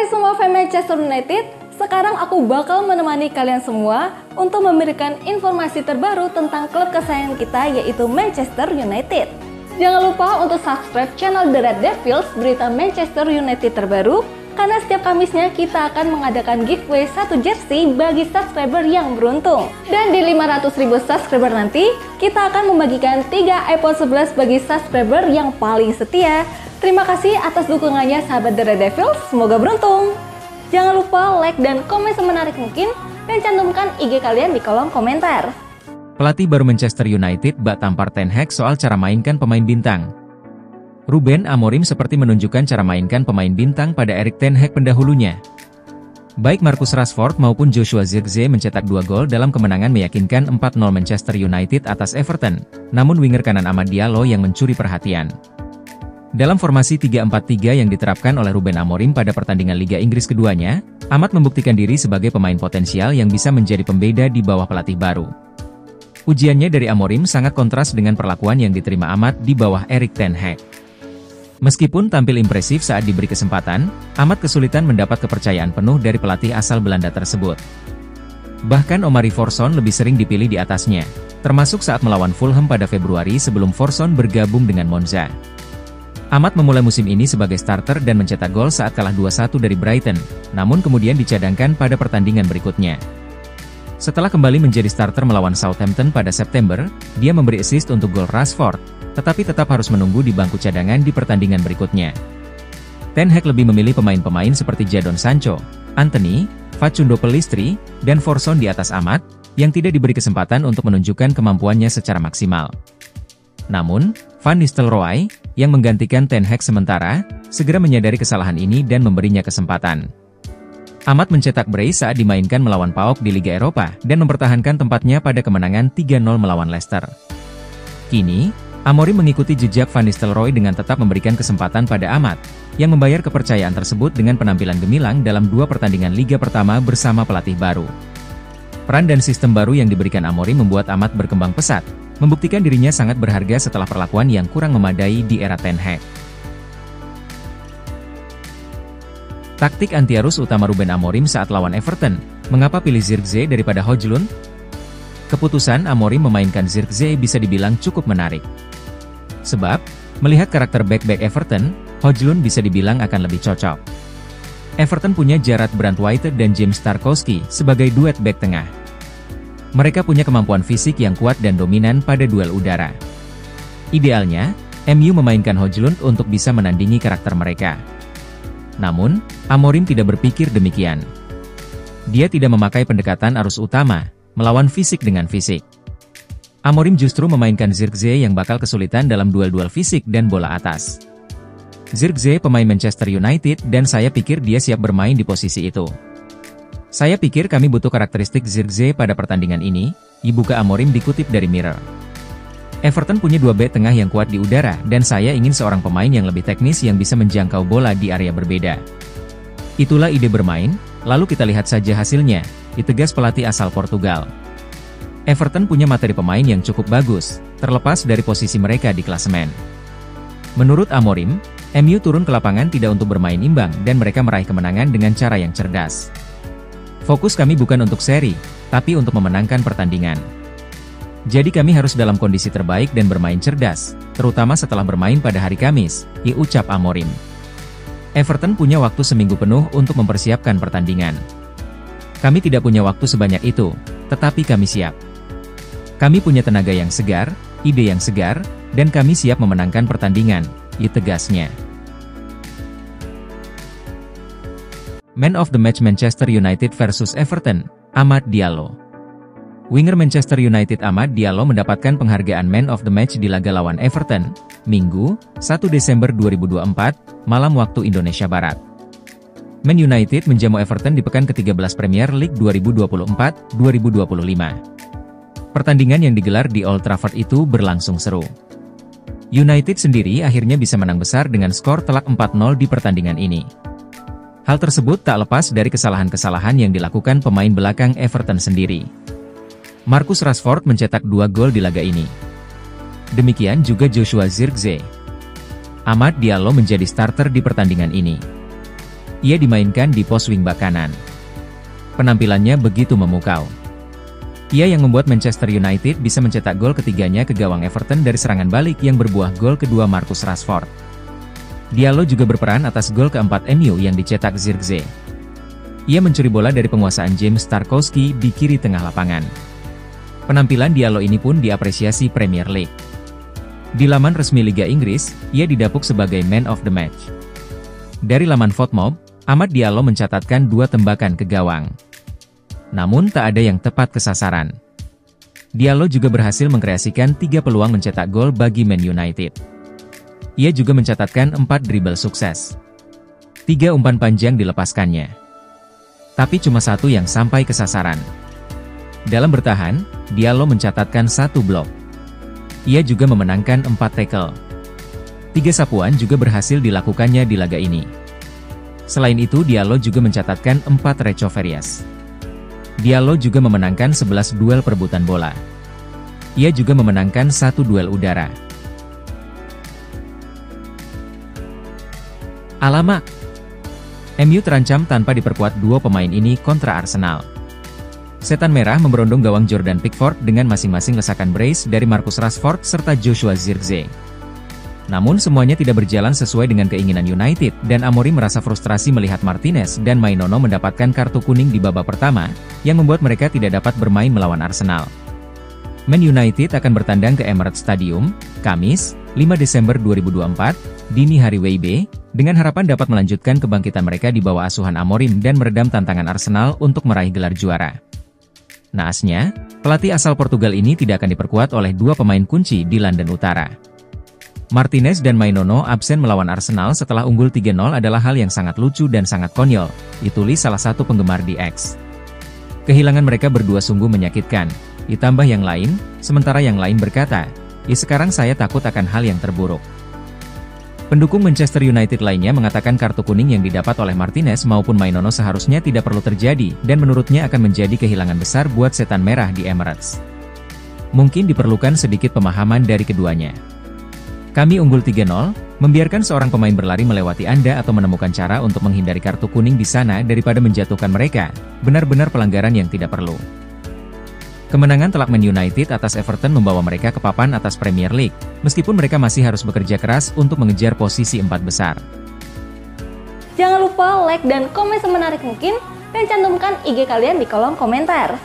Hai semua fans Manchester United, sekarang aku bakal menemani kalian semua untuk memberikan informasi terbaru tentang klub kesayangan kita yaitu Manchester United. Jangan lupa untuk subscribe channel The Red Devils berita Manchester United terbaru, karena setiap Kamisnya kita akan mengadakan giveaway 1 jersey bagi subscriber yang beruntung. Dan di 500.000 subscriber nanti, kita akan membagikan 3 iPhone 11 bagi subscriber yang paling setia. Terima kasih atas dukungannya sahabat The Red Devils, semoga beruntung. Jangan lupa like dan komen semenarik mungkin, dan cantumkan IG kalian di kolom komentar. Pelatih baru Manchester United bak tampar Ten Hag soal cara mainkan pemain bintang. Ruben Amorim seperti menunjukkan cara mainkan pemain bintang pada Erik Ten Hag pendahulunya. Baik Marcus Rashford maupun Joshua Zirkzee mencetak 2 gol dalam kemenangan meyakinkan 4-0 Manchester United atas Everton, namun winger kanan Amad Diallo yang mencuri perhatian. Dalam formasi 3-4-3 yang diterapkan oleh Ruben Amorim pada pertandingan Liga Inggris keduanya, Amad membuktikan diri sebagai pemain potensial yang bisa menjadi pembeda di bawah pelatih baru. Ujiannya dari Amorim sangat kontras dengan perlakuan yang diterima Amad di bawah Erik Ten Hag. Meskipun tampil impresif saat diberi kesempatan, Amad kesulitan mendapat kepercayaan penuh dari pelatih asal Belanda tersebut. Bahkan Omari Forson lebih sering dipilih di atasnya, termasuk saat melawan Fulham pada Februari sebelum Forson bergabung dengan Monza. Amad memulai musim ini sebagai starter dan mencetak gol saat kalah 2-1 dari Brighton, namun kemudian dicadangkan pada pertandingan berikutnya. Setelah kembali menjadi starter melawan Southampton pada September, dia memberi assist untuk gol Rashford, tetapi tetap harus menunggu di bangku cadangan di pertandingan berikutnya. Ten Hag lebih memilih pemain-pemain seperti Jadon Sancho, Antony, Facundo Pellistri, dan Forson di atas Amad, yang tidak diberi kesempatan untuk menunjukkan kemampuannya secara maksimal. Namun, Van Nistelrooy, yang menggantikan Ten Hag sementara, segera menyadari kesalahan ini dan memberinya kesempatan. Amad mencetak brace saat dimainkan melawan PAOK di Liga Eropa dan mempertahankan tempatnya pada kemenangan 3-0 melawan Leicester. Kini, Amorim mengikuti jejak Van Nistelrooy dengan tetap memberikan kesempatan pada Amad, yang membayar kepercayaan tersebut dengan penampilan gemilang dalam 2 pertandingan Liga pertama bersama pelatih baru. Peran dan sistem baru yang diberikan Amorim membuat Amad berkembang pesat, membuktikan dirinya sangat berharga setelah perlakuan yang kurang memadai di era Ten Hag. Taktik anti-arus utama Ruben Amorim saat lawan Everton, mengapa pilih Zirkzee daripada Højlund? Keputusan Amorim memainkan Zirkzee bisa dibilang cukup menarik. Sebab, melihat karakter back-back Everton, Højlund bisa dibilang akan lebih cocok. Everton punya Jarrad Brandtwaite dan James Tarkowski sebagai duet back tengah. Mereka punya kemampuan fisik yang kuat dan dominan pada duel udara. Idealnya, MU memainkan Højlund untuk bisa menandingi karakter mereka. Namun, Amorim tidak berpikir demikian. Dia tidak memakai pendekatan arus utama, melawan fisik dengan fisik. Amorim justru memainkan Zirkzee yang bakal kesulitan dalam duel-duel fisik dan bola atas. Zirkzee pemain Manchester United dan saya pikir dia siap bermain di posisi itu. Saya pikir kami butuh karakteristik Zirkzee pada pertandingan ini, dibuka Amorim dikutip dari Mirror. Everton punya 2 back tengah yang kuat di udara dan saya ingin seorang pemain yang lebih teknis yang bisa menjangkau bola di area berbeda. Itulah ide bermain, lalu kita lihat saja hasilnya, ditegas pelatih asal Portugal. Everton punya materi pemain yang cukup bagus, terlepas dari posisi mereka di klasemen. Menurut Amorim, MU turun ke lapangan tidak untuk bermain imbang dan mereka meraih kemenangan dengan cara yang cerdas. Fokus kami bukan untuk seri, tapi untuk memenangkan pertandingan. Jadi kami harus dalam kondisi terbaik dan bermain cerdas, terutama setelah bermain pada hari Kamis, ucap Amorim. Everton punya waktu seminggu penuh untuk mempersiapkan pertandingan. Kami tidak punya waktu sebanyak itu, tetapi kami siap. Kami punya tenaga yang segar, ide yang segar, dan kami siap memenangkan pertandingan, tegasnya. Man of the Match Manchester United versus Everton, Amad Diallo. Winger Manchester United Amad Diallo mendapatkan penghargaan Man of the Match di laga lawan Everton, Minggu, 1 Desember 2024, malam waktu Indonesia Barat. Man United menjamu Everton di pekan ke-13 Premier League 2024-2025. Pertandingan yang digelar di Old Trafford itu berlangsung seru. United sendiri akhirnya bisa menang besar dengan skor telak 4-0 di pertandingan ini. Hal tersebut tak lepas dari kesalahan-kesalahan yang dilakukan pemain belakang Everton sendiri. Marcus Rashford mencetak 2 gol di laga ini. Demikian juga Joshua Zirkzee. Amad Diallo menjadi starter di pertandingan ini. Ia dimainkan di pos wingback kanan. Penampilannya begitu memukau. Ia yang membuat Manchester United bisa mencetak gol ketiganya ke gawang Everton dari serangan balik yang berbuah gol kedua Marcus Rashford. Diallo juga berperan atas gol keempat MU yang dicetak Zirkzee. Ia mencuri bola dari penguasaan James Tarkowski di kiri tengah lapangan. Penampilan Diallo ini pun diapresiasi Premier League. Di laman resmi Liga Inggris, ia didapuk sebagai Man of the Match. Dari laman FotMob, Amad Diallo mencatatkan 2 tembakan ke gawang. Namun tak ada yang tepat ke sasaran. Diallo juga berhasil mengkreasikan 3 peluang mencetak gol bagi Man United. Ia juga mencatatkan 4 dribble sukses. 3 umpan panjang dilepaskannya. Tapi cuma 1 yang sampai ke sasaran. Dalam bertahan, Diallo mencatatkan 1 blok. Ia juga memenangkan 4 tackle. 3 sapuan juga berhasil dilakukannya di laga ini. Selain itu Diallo juga mencatatkan 4 recoveries. Diallo juga memenangkan 11 duel perebutan bola. Ia juga memenangkan 1 duel udara. Alamak! MU terancam tanpa diperkuat duo pemain ini kontra Arsenal. Setan Merah memberondong gawang Jordan Pickford dengan masing-masing lesakan brace dari Marcus Rashford serta Joshua Zirkzee. Namun semuanya tidak berjalan sesuai dengan keinginan United, dan Amorim merasa frustrasi melihat Martinez dan Mainono mendapatkan kartu kuning di babak pertama, yang membuat mereka tidak dapat bermain melawan Arsenal. Man United akan bertandang ke Emirates Stadium, Kamis, 5 Desember 2024, dini hari WIB, dengan harapan dapat melanjutkan kebangkitan mereka di bawah asuhan Amorim dan meredam tantangan Arsenal untuk meraih gelar juara. Naasnya, pelatih asal Portugal ini tidak akan diperkuat oleh 2 pemain kunci di London Utara. Martinez dan Mainono absen melawan Arsenal setelah unggul 3-0 adalah hal yang sangat lucu dan sangat konyol, ditulis salah satu penggemar di X. Kehilangan mereka berdua sungguh menyakitkan, ditambah yang lain, sementara yang lain berkata, ya sekarang saya takut akan hal yang terburuk. Pendukung Manchester United lainnya mengatakan kartu kuning yang didapat oleh Martinez maupun Mainono seharusnya tidak perlu terjadi, dan menurutnya akan menjadi kehilangan besar buat Setan Merah di Emirates. Mungkin diperlukan sedikit pemahaman dari keduanya. Kami unggul 3-0, membiarkan seorang pemain berlari melewati Anda atau menemukan cara untuk menghindari kartu kuning di sana daripada menjatuhkan mereka, benar-benar pelanggaran yang tidak perlu. Kemenangan telak Man United atas Everton membawa mereka ke papan atas Premier League, meskipun mereka masih harus bekerja keras untuk mengejar posisi 4 besar. Jangan lupa like dan komen semenarik mungkin, dan cantumkan IG kalian di kolom komentar.